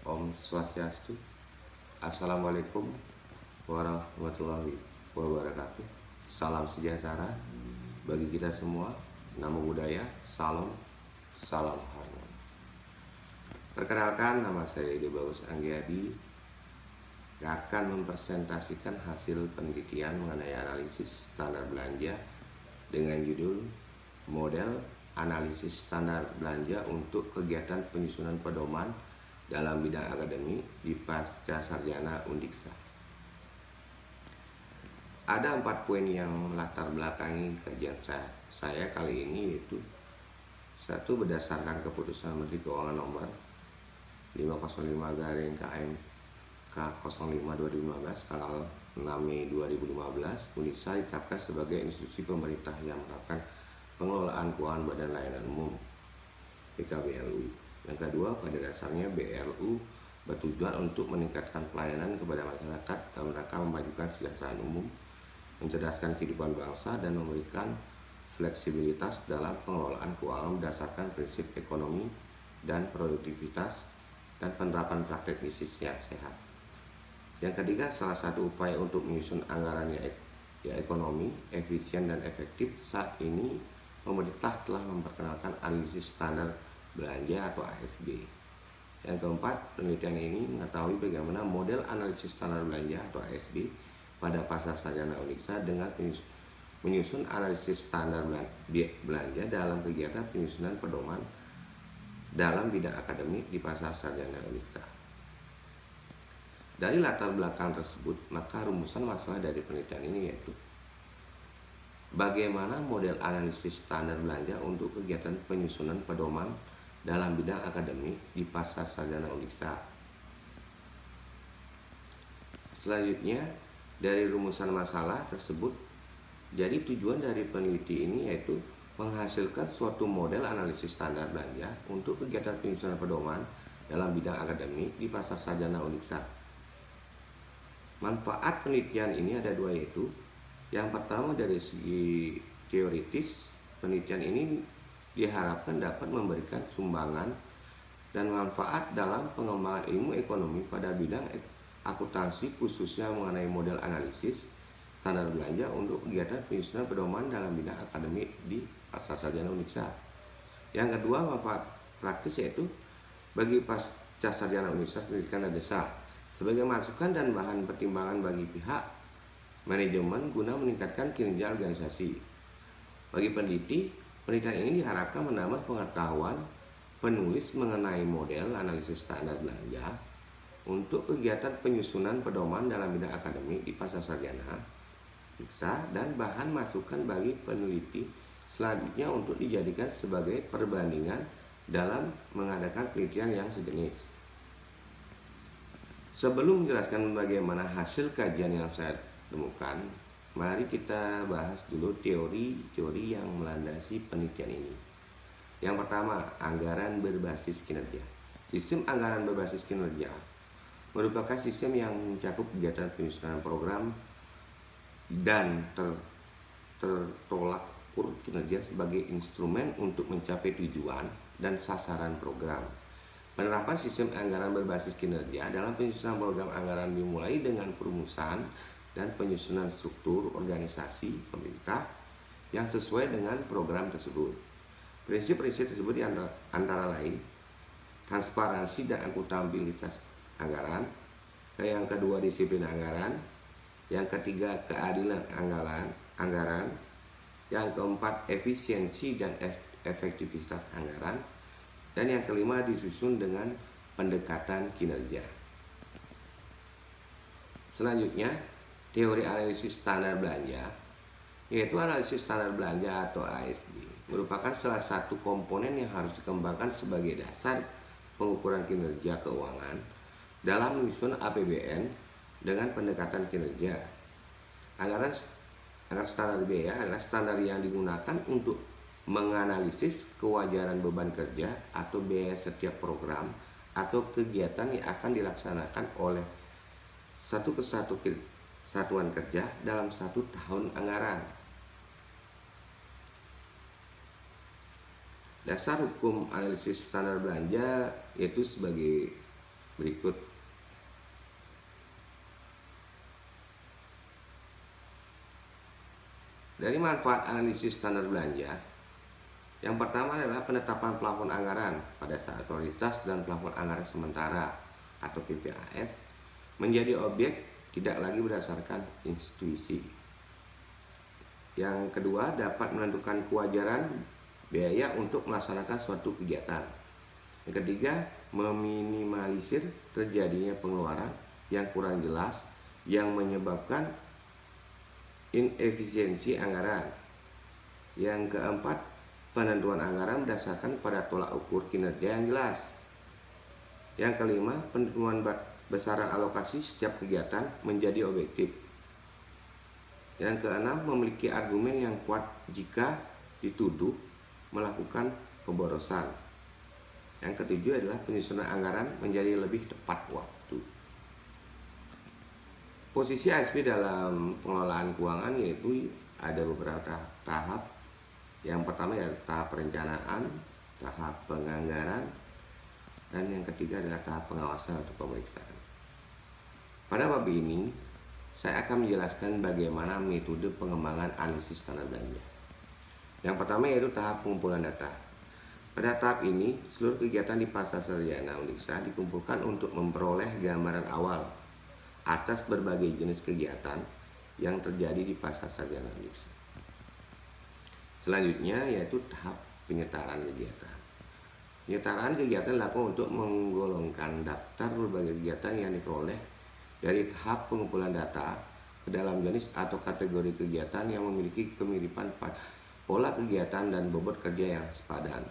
Om Swastiastu. Assalamualaikum warahmatullahi wabarakatuh. Salam sejahtera bagi kita semua. Namo Buddhaya, salam, salam harmoni. Perkenalkan, nama saya Ide Bagus Anggiadi, akan mempresentasikan hasil penelitian mengenai analisis standar belanja dengan judul Model Analisis Standar Belanja untuk Kegiatan Penyusunan Pedoman dalam bidang akademik di Pasca Sarjana Undiksa. Ada 4 poin yang melatar belakangi kajian saya kali ini, yaitu: 1. Berdasarkan keputusan Menteri Keuangan nomor 505/KM K05/2015 tanggal 6 Mei 2015, Undiksa ditetapkan sebagai institusi pemerintah yang menerapkan pengelolaan keuangan Badan Layanan Umum (BKBLU). Yang kedua, pada dasarnya BLU bertujuan untuk meningkatkan pelayanan kepada masyarakat dalam rangka memajukan kesejahteraan umum, mencerdaskan kehidupan bangsa, dan memberikan fleksibilitas dalam pengelolaan keuangan berdasarkan prinsip ekonomi dan produktivitas dan penerapan praktek bisnis yang sehat. Yang ketiga, salah satu upaya untuk menyusun anggaran yang ekonomi, efisien, dan efektif saat ini, pemerintah telah memperkenalkan analisis standar belanja atau ASB. Yang keempat, penelitian ini mengetahui bagaimana model analisis standar belanja atau ASB pada pasca sarjana Undiksa dengan menyusun analisis standar belanja dalam kegiatan penyusunan pedoman dalam bidang akademik di pasca sarjana Undiksa. Dari latar belakang tersebut, maka rumusan masalah dari penelitian ini yaitu: bagaimana model analisis standar belanja untuk kegiatan penyusunan pedoman dalam bidang akademik di pasca sarjana Undiksa. Selanjutnya, dari rumusan masalah tersebut, jadi tujuan dari peneliti ini yaitu menghasilkan suatu model analisis standar belanja untuk kegiatan penyusunan pedoman dalam bidang akademik di pasca sarjana Undiksa. Manfaat penelitian ini ada dua, yaitu: yang pertama, dari segi teoritis, penelitian ini diharapkan dapat memberikan sumbangan dan manfaat dalam pengembangan ilmu ekonomi pada bidang akuntansi, khususnya mengenai model analisis standar belanja untuk kegiatan penyusunan pedoman dalam bidang akademik di pasca sarjana Undiksa. Yang kedua, manfaat praktis, yaitu bagi pasca sarjana Undiksa pendidikan dan desa sebagai masukan dan bahan pertimbangan bagi pihak manajemen guna meningkatkan kinerja organisasi. Bagi peneliti, penelitian ini diharapkan menambah pengetahuan penulis mengenai model analisis standar belanja untuk kegiatan penyusunan pedoman dalam bidang akademik di pasca sarjana Undiksa dan bahan masukan bagi peneliti selanjutnya untuk dijadikan sebagai perbandingan dalam mengadakan penelitian yang sejenis. Sebelum menjelaskan bagaimana hasil kajian yang saya temukan, mari kita bahas dulu teori-teori yang melandasi penelitian ini. Yang pertama, anggaran berbasis kinerja. Sistem anggaran berbasis kinerja merupakan sistem yang mencakup kegiatan penyusunan program dan tertolak ukur kinerja sebagai instrumen untuk mencapai tujuan dan sasaran program. Penerapan sistem anggaran berbasis kinerja dalam penyusunan program anggaran dimulai dengan perumusan dan penyusunan struktur organisasi pemerintah yang sesuai dengan program tersebut. Prinsip-prinsip tersebut antara lain transparansi dan akuntabilitas anggaran, yang kedua disiplin anggaran, yang ketiga keadilan anggaran, yang keempat efisiensi dan efektivitas anggaran, dan yang kelima disusun dengan pendekatan kinerja. Selanjutnya, teori analisis standar belanja, yaitu analisis standar belanja atau ASB, merupakan salah satu komponen yang harus dikembangkan sebagai dasar pengukuran kinerja keuangan dalam menyusun APBN dengan pendekatan kinerja. Anggaran standar biaya adalah standar yang digunakan untuk menganalisis kewajaran beban kerja atau biaya setiap program atau kegiatan yang akan dilaksanakan oleh satu satuan kerja dalam satu tahun anggaran. Dasar hukum analisis standar belanja yaitu sebagai berikut. Dari manfaat analisis standar belanja, yang pertama adalah penetapan plafon anggaran pada saat prioritas dan plafon anggaran sementara atau PPAS menjadi objek tidak lagi berdasarkan institusi. Yang kedua, dapat menentukan kewajaran biaya untuk melaksanakan suatu kegiatan. Yang ketiga, meminimalisir terjadinya pengeluaran yang kurang jelas yang menyebabkan inefisiensi anggaran. Yang keempat, penentuan anggaran berdasarkan pada tolak ukur kinerja yang jelas. Yang kelima, penentuan besaran alokasi setiap kegiatan menjadi objektif. Yang keenam, memiliki argumen yang kuat jika dituduh melakukan pemborosan. Yang ketujuh adalah penyusunan anggaran menjadi lebih tepat waktu. Posisi ASP dalam pengelolaan keuangan yaitu ada beberapa tahap. Yang pertama adalah tahap perencanaan, tahap penganggaran, dan yang ketiga adalah tahap pengawasan atau pemeriksaan. Pada bab ini, saya akan menjelaskan bagaimana metode pengembangan analisis standar belanja. Yang pertama yaitu tahap pengumpulan data. Pada tahap ini, seluruh kegiatan di Pasar Sarjana Uniksa dikumpulkan untuk memperoleh gambaran awal atas berbagai jenis kegiatan yang terjadi di Pasar Sarjana Uniksa. Selanjutnya yaitu tahap penyetaraan kegiatan. Penyetaraan kegiatan dilakukan untuk menggolongkan daftar berbagai kegiatan yang diperoleh dari tahap pengumpulan data ke dalam jenis atau kategori kegiatan yang memiliki kemiripan pada pola kegiatan dan bobot kerja yang sepadan.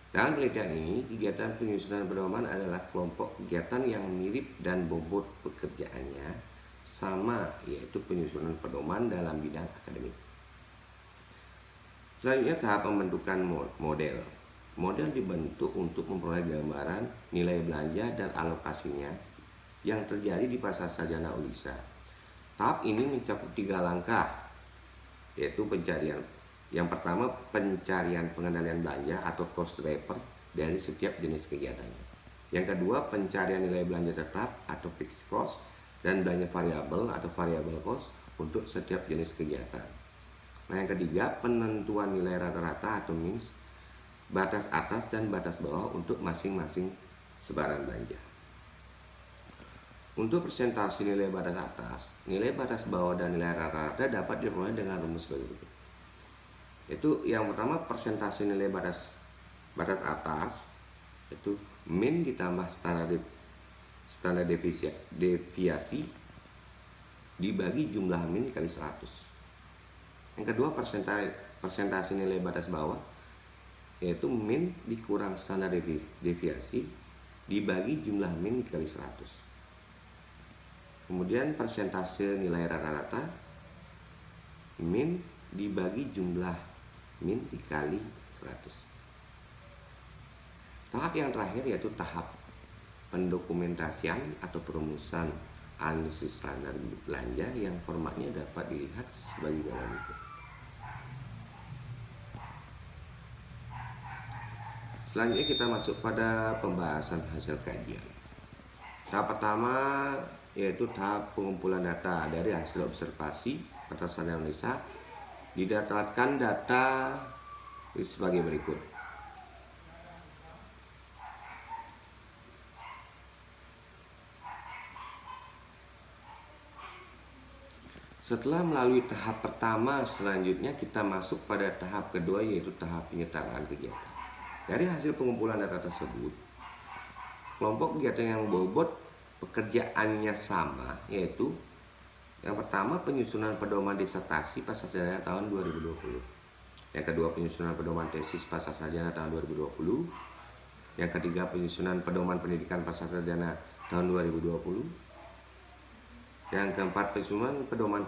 Dalam penelitian ini, kegiatan penyusunan pedoman adalah kelompok kegiatan yang mirip dan bobot pekerjaannya sama, yaitu penyusunan pedoman dalam bidang akademik. Selanjutnya tahap pembentukan model. Model dibentuk untuk memperoleh gambaran nilai belanja dan alokasinya yang terjadi di Pasar Sarjana Uniksa. Tahap ini mencakup 3 langkah, yaitu pencarian. Yang pertama, pencarian pengendalian belanja atau cost driver dari setiap jenis kegiatannya. Yang kedua, pencarian nilai belanja tetap atau fixed cost dan belanja variabel atau variable cost untuk setiap jenis kegiatan. Nah, yang ketiga, penentuan nilai rata-rata atau means, batas atas dan batas bawah untuk masing-masing sebaran belanja. Untuk persentase nilai batas atas, nilai batas bawah dan nilai rata-rata dapat diperoleh dengan rumus berikut. Itu yang pertama, persentase nilai batas atas itu min ditambah standar deviasi dibagi jumlah min kali 100. Yang kedua, persentase nilai batas bawah yaitu min dikurang standar deviasi dibagi jumlah min kali 100. Kemudian persentase nilai rata-rata min dibagi jumlah min dikali 100. Tahap yang terakhir yaitu tahap pendokumentasian atau perumusan analisis standar belanja yang formatnya dapat dilihat sebagai gambar berikut. Selanjutnya kita masuk pada pembahasan hasil kajian. Tahap pertama yaitu tahap pengumpulan data dari hasil observasi Pasar Sarjana Uniksa. Didapatkan data sebagai berikut. Setelah melalui tahap pertama, selanjutnya kita masuk pada tahap kedua yaitu tahap penyetaraan kegiatan. Dari hasil pengumpulan data tersebut, kelompok kegiatan yang bobot pekerjaannya sama yaitu yang pertama, penyusunan pedoman disertasi Pasar Sarjana tahun 2020. Yang kedua, penyusunan pedoman tesis Pasar Sarjana tahun 2020. Yang ketiga, penyusunan pedoman pendidikan Pasar Sarjana tahun 2020. Yang keempat, penyusunan pedoman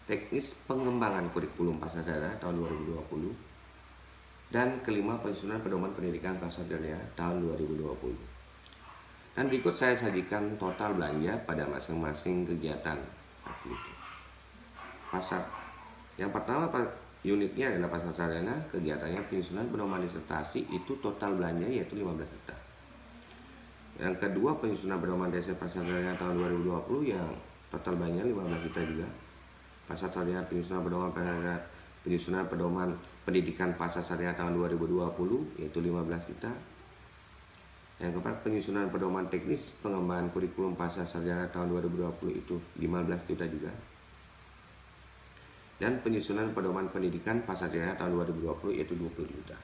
teknis pengembangan kurikulum Pasar Sarjana tahun 2020. Dan kelima, penyusunan pedoman pendidikan Pasar Sarjana tahun 2020. Dan berikut saya sajikan total belanja pada masing-masing kegiatan. Pasar yang pertama unitnya adalah Pasar Sarjana, kegiatannya penyusunan pedoman disertasi, itu total belanja yaitu 15 juta. Yang kedua, penyusunan pedoman dasar pasar sarjana tahun 2020 yang total banyak 15 juta juga. Pasar sarjana penyusunan pedoman pendidikan pasar sarjana tahun 2020 yaitu 15 juta. Yang keempat, penyusunan pedoman teknis pengembangan kurikulum pasar sarjana tahun 2020 itu 15 juta juga. Dan penyusunan pedoman pendidikan pasar sarjana tahun 2020 yaitu 20 juta.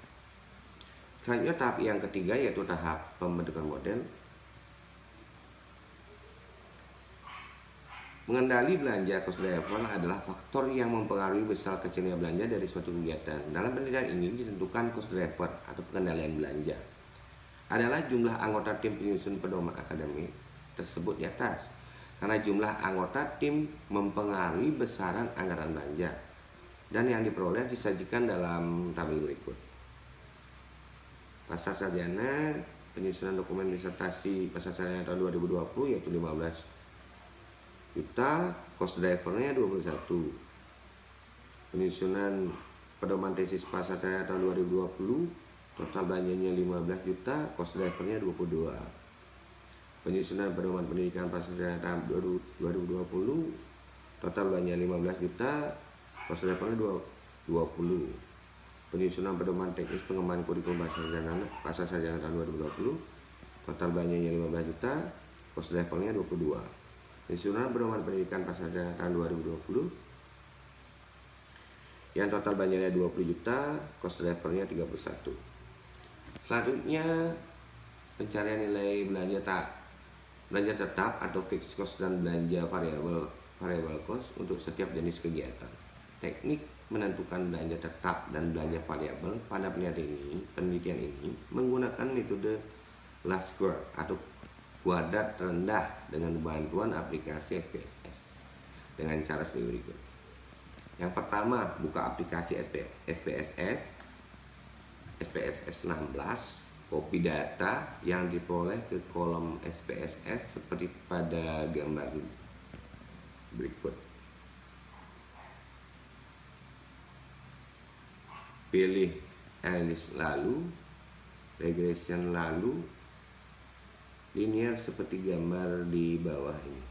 Selanjutnya tahap yang ketiga yaitu tahap pembentukan model. Mengendali belanja cost driver adalah faktor yang mempengaruhi besar kecilnya belanja dari suatu kegiatan. Dalam penelitian ini ditentukan cost driver atau pengendalian belanja adalah jumlah anggota tim penyusun pedoman akademik tersebut di atas. Karena jumlah anggota tim mempengaruhi besaran anggaran belanja dan yang diperoleh disajikan dalam tabel berikut. Pasar sarjana penyusunan dokumen disertasi pasar sarjana tahun 2020 yaitu 15 juta, cost drivernya 21. Penyusunan pedoman tesis pasar sarjana tahun 2020 total belanjanya 15 juta, cost drivernya 22. Penyusunan pedoman pendidikan pasar sarjana tahun 2020 total belanja 15 juta, cost drivernya 20. Penyusunan pedoman teknis pengembangan kurikulum pasar sarjana tahun 2020 total belanjanya 15 juta, cost drivernya 22. Penyusunan pedoman pendidikan pasar sarjana tahun 2020 yang total belanjanya 20 juta, cost drivernya 31. Selanjutnya pencarian nilai belanja tetap atau fixed cost dan belanja variable cost untuk setiap jenis kegiatan. Teknik menentukan belanja tetap dan belanja variabel pada penelitian ini menggunakan metode Lasker atau kuadrat rendah dengan bantuan aplikasi SPSS dengan cara sebagai berikut. Yang pertama, buka aplikasi SPSS 16, copy data yang diperoleh ke kolom SPSS seperti pada gambar berikut. Pilih analysis lalu, regression lalu, linear seperti gambar di bawah ini.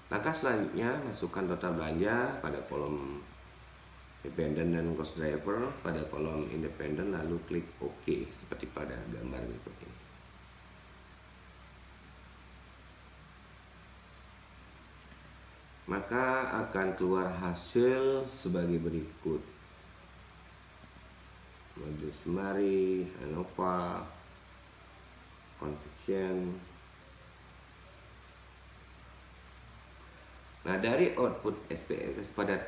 Langkah selanjutnya, masukkan total belanja pada kolom independen dan cost driver pada kolom independen, lalu klik OK seperti pada gambar berikut ini. Maka akan keluar hasil sebagai berikut. Model Semari, ANOVA, Conviction. Nah, dari output SPSS pada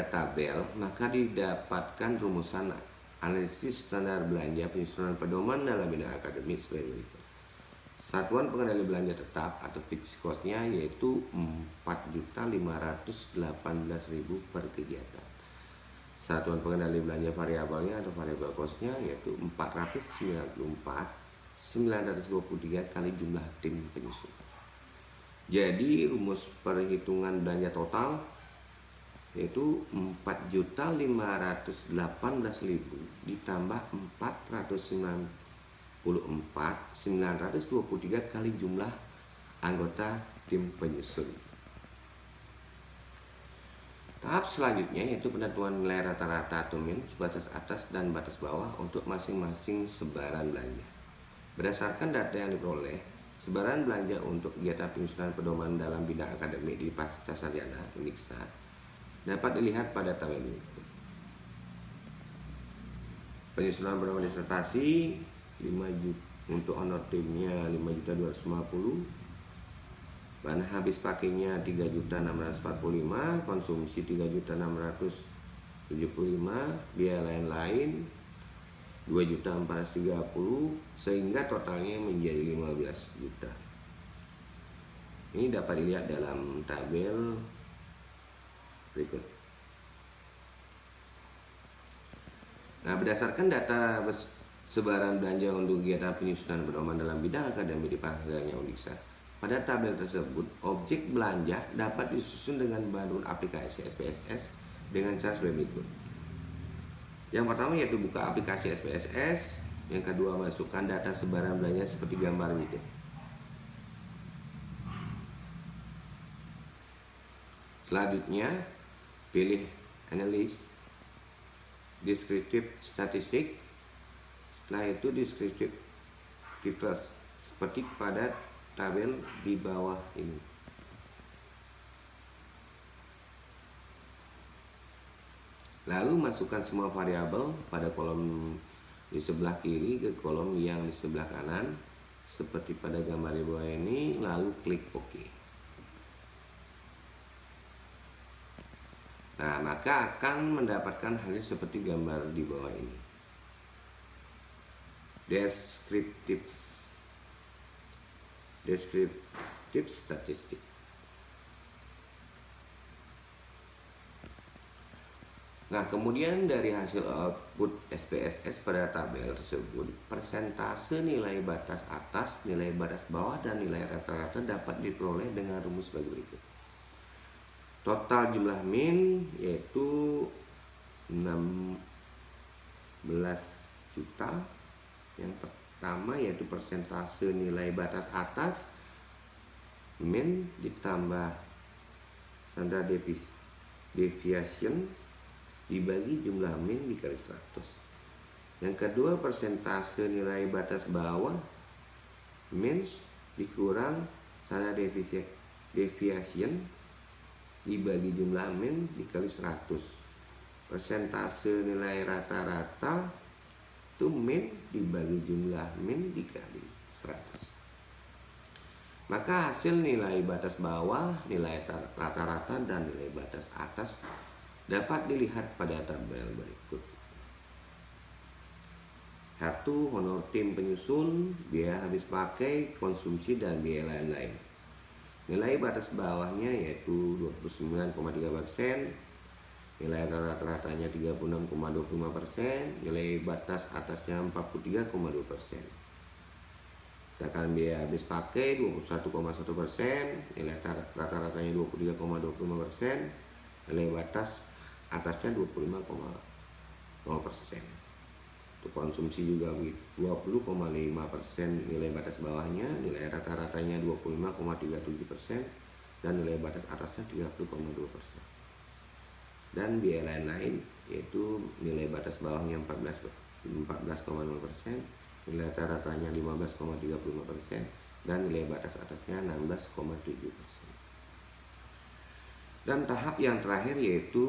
tabel, maka didapatkan rumusan analisis standar belanja penyusunan pedoman dalam bidang akademik sebagai berikut. Satuan pengendali belanja tetap atau fixed cost-nya yaitu 4.518.000 per kegiatan. Satuan pengendali belanja variabelnya atau variable cost-nya yaitu 494.923 kali jumlah tim penyusun. Jadi rumus perhitungan belanja total yaitu 4.518.000 ditambah 494.923 kali jumlah anggota tim penyusun. Tahap selanjutnya yaitu penentuan nilai rata-rata atau min batas atas dan batas bawah untuk masing-masing sebaran belanja. Berdasarkan data yang diperoleh, sebaran belanja untuk kegiatan penyusunan pedoman dalam bidang akademik di pasca sarjana UNIKSA dapat dilihat pada tabel berikut. Penyusunan pedoman disertasi 5 juta untuk honor timnya 5.250. Bahan habis pakainya 3.645, konsumsi 3.675, biaya lain-lain 2.430, sehingga totalnya menjadi 15 juta. Ini dapat dilihat dalam tabel berikut. Nah, berdasarkan data sebaran belanja untuk kegiatan penyusunan pedoman dalam bidang akademik di pasar sarjana UNIKSA, pada tabel tersebut, objek belanja dapat disusun dengan bantuan aplikasi SPSS dengan cara sebagai berikut. Yang pertama yaitu buka aplikasi SPSS. Yang kedua, masukkan data sebaran belanja seperti gambar berikut. Selanjutnya, pilih analysis, descriptive statistik. Setelah itu descriptive reverse seperti pada tabel di bawah ini. Lalu masukkan semua variabel pada kolom di sebelah kiri ke kolom yang di sebelah kanan seperti pada gambar di bawah ini, lalu klik OK. Nah, maka akan mendapatkan halnya seperti gambar di bawah ini. Descriptive statistik. Nah, kemudian dari hasil output SPSS pada tabel tersebut, persentase nilai batas atas, nilai batas bawah, dan nilai rata-rata dapat diperoleh dengan rumus sebagai berikut. Total jumlah min yaitu 16 juta. Yang pertama yaitu persentase nilai batas atas min ditambah standard deviation dibagi jumlah min dikali 100. Yang kedua, persentase nilai batas bawah min dikurang standard deviation dibagi jumlah min dikali 100. Persentase nilai rata-rata itu min dibagi jumlah min dikali 100. Maka hasil nilai batas bawah, nilai rata-rata, dan nilai batas atas dapat dilihat pada tabel berikut. 1. Honor tim penyusun, biaya habis pakai, konsumsi, dan biaya lain-lain. Nilai batas bawahnya yaitu 29,3%, nilai rata-ratanya 36,25%, nilai batas atasnya 43,2%. Sedangkan biaya habis pakai 21,1%, nilai rata-ratanya 23,25%, nilai batas atasnya 25,0%. Untuk konsumsi juga 20,5% nilai batas bawahnya, nilai rata-ratanya 25,37%, dan nilai batas atasnya 30,2%. Dan biaya lain-lain yaitu nilai batas bawahnya 14,5%, nilai rata-ratanya 15,35%, dan nilai batas atasnya 16,7%. Dan tahap yang terakhir yaitu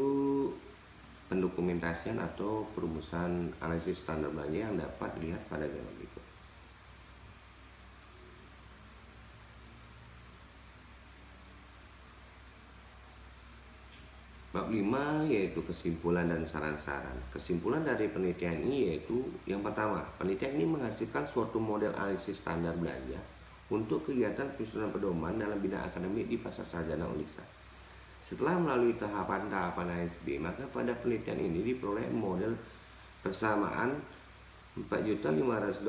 pendokumentasian atau perumusan analisis standar belanja yang dapat dilihat pada gambar berikut. Bab 5 yaitu kesimpulan dan saran-saran. Kesimpulan dari penelitian ini yaitu yang pertama, penelitian ini menghasilkan suatu model analisis standar belanja untuk kegiatan penyusunan pedoman dalam bidang akademik di Pasar Sarjana Uniksa. Setelah melalui tahapan-tahapan ASB, maka pada penelitian ini diperoleh model persamaan 4.518.000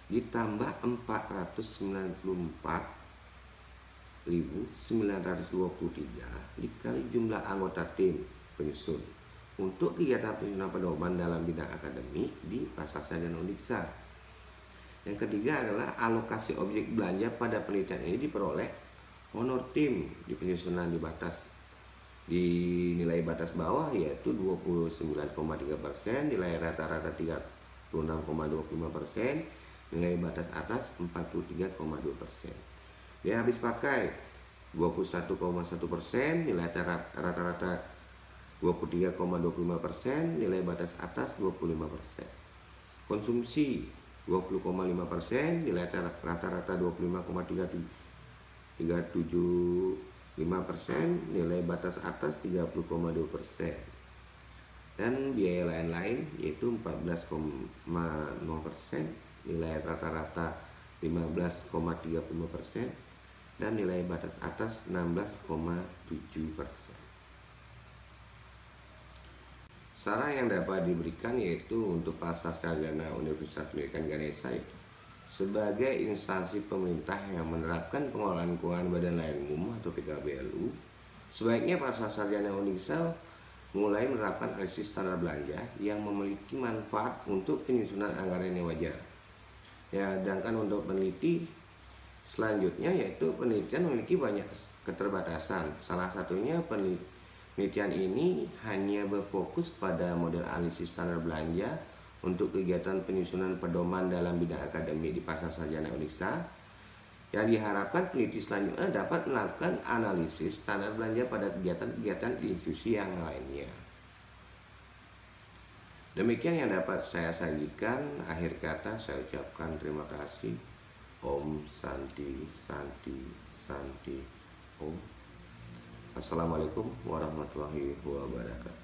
ditambah 494.923 dikali jumlah anggota tim penyusun untuk kegiatan penyusunan pedoman dalam bidang akademik di Pasar Sarjana Uniksa. Yang ketiga adalah alokasi objek belanja pada penelitian ini diperoleh honor tim di penyusunan di nilai batas bawah yaitu 29,3%, nilai rata-rata 36,25%, nilai batas atas 43,2%. Dia habis pakai 21,1%, nilai rata-rata 23,25%, nilai batas atas 25%. Konsumsi 20,5%, nilai rata-rata 25,375%, nilai batas atas 30,2%. Dan biaya lain-lain yaitu 14,0%, nilai rata-rata 15,35%, dan nilai batas atas 16,7%. Saran yang dapat diberikan yaitu untuk Pasar Sarjana Universitas Pendidikan Ganesha itu sebagai instansi pemerintah yang menerapkan pengelolaan keuangan badan layanan umum atau PKBLU, sebaiknya Pasar Sarjana Uniksa mulai menerapkan analisis standar belanja yang memiliki manfaat untuk penyusunan anggaran yang wajar. Ya, sedangkan untuk peneliti selanjutnya yaitu penelitian memiliki banyak keterbatasan. Salah satunya penelitian ini hanya berfokus pada model analisis standar belanja untuk kegiatan penyusunan pedoman dalam bidang akademik di pasar sarjana Uniksa. Yang diharapkan peneliti selanjutnya dapat melakukan analisis standar belanja pada kegiatan-kegiatan di institusi yang lainnya. Demikian yang dapat saya sajikan. Akhir kata saya ucapkan terima kasih. Om Santi Santi Santi Om. Assalamualaikum warahmatullahi wabarakatuh.